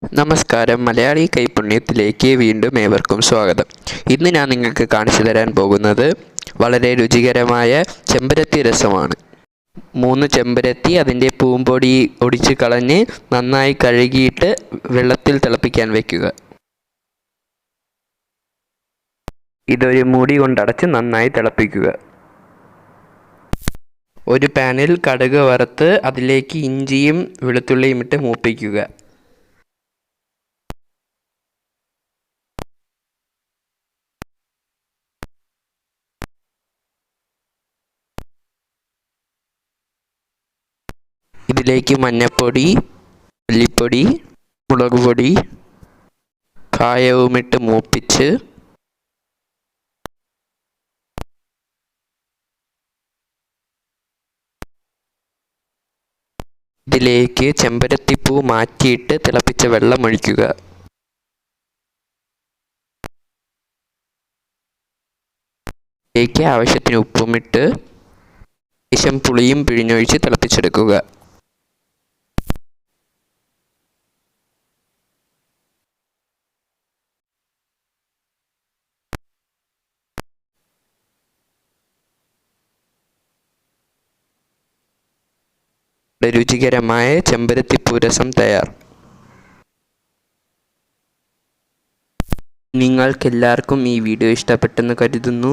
നമസ്കാരം, മലയാളി കൈപുണ്യത്തിലേക്ക് വീണ്ടും ഏവർക്കും സ്വാഗതം. ഇന്ന് ഞാൻ നിങ്ങൾക്ക് കാണിച്ചു തരാൻ പോകുന്നത് വളരെ രുചികരമായ ചെമ്പരത്തി രസമാണ്. 3 ചെമ്പരത്തി അതിൻ്റെ പൂമ്പൊടി ഒടിച്ച് കളഞ്ഞ് നന്നായി കഴുകിയിട്ട് വെള്ളത്തിൽ തിളപ്പിക്കാൻ വയ്ക്കുക. ഇതൊരു മൂടി കൊണ്ടടച്ച് നന്നായി തിളപ്പിക്കുക. ഒരു പാനിൽ കടുക് വറുത്ത് അതിലേക്ക് ഇഞ്ചിയും വെളുത്തുള്ളിയും ഇട്ട് മൂപ്പിക്കുക. ഇതിലേക്ക് മഞ്ഞൾപ്പൊടി, മല്ലിപ്പൊടി, മുളക് പൊടി, കായവുമിട്ട് മൂപ്പിച്ച് ഇതിലേക്ക് ചെമ്പരത്തിപ്പൂ മാറ്റിയിട്ട് തിളപ്പിച്ച വെള്ളം ഒഴിക്കുക. ഇതിലേക്ക് ആവശ്യത്തിന് ഉപ്പുമിട്ട് ശേഷം പുളിയും പിഴിഞ്ഞൊഴിച്ച് തിളപ്പിച്ചെടുക്കുക. രുചികരമായ ചെമ്പരത്തിപ്പൂ രസം തയ്യാർ. നിങ്ങൾക്കെല്ലാവർക്കും ഈ വീഡിയോ ഇഷ്ടപ്പെട്ടെന്ന് കരുതുന്നു.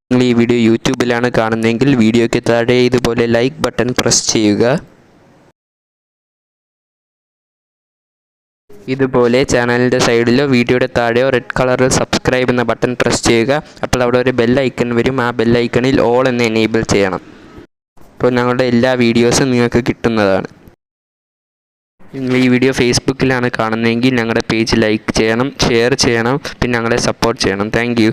നിങ്ങൾ ഈ വീഡിയോ യൂട്യൂബിലാണ് കാണുന്നതെങ്കിൽ വീഡിയോയ്ക്ക് താഴെ ഇതുപോലെ ലൈക്ക് ബട്ടൺ പ്രസ് ചെയ്യുക. ഇതുപോലെ ചാനലിൻ്റെ സൈഡിലോ വീഡിയോയുടെ താഴെയോ റെഡ് കളറിൽ സബ്സ്ക്രൈബ് എന്ന ബട്ടൺ പ്രസ് ചെയ്യുക. അപ്പോൾ അവിടെ ഒരു ബെൽ ഐക്കൺ വരും. ആ ബെൽ ഐക്കണിൽ ഓൾ എന്ന് എനേബിൾ ചെയ്യണം. അപ്പോൾ ഞങ്ങളുടെ എല്ലാ വീഡിയോസും നിങ്ങൾക്ക് കിട്ടുന്നതാണ്. നിങ്ങൾ ഈ വീഡിയോ ഫേസ്ബുക്കിലാണ് കാണുന്നതെങ്കിൽ ഞങ്ങളുടെ പേജ് ലൈക്ക് ചെയ്യണം, ഷെയർ ചെയ്യണം, പിന്നെ ഞങ്ങളെ സപ്പോർട്ട് ചെയ്യണം. താങ്ക്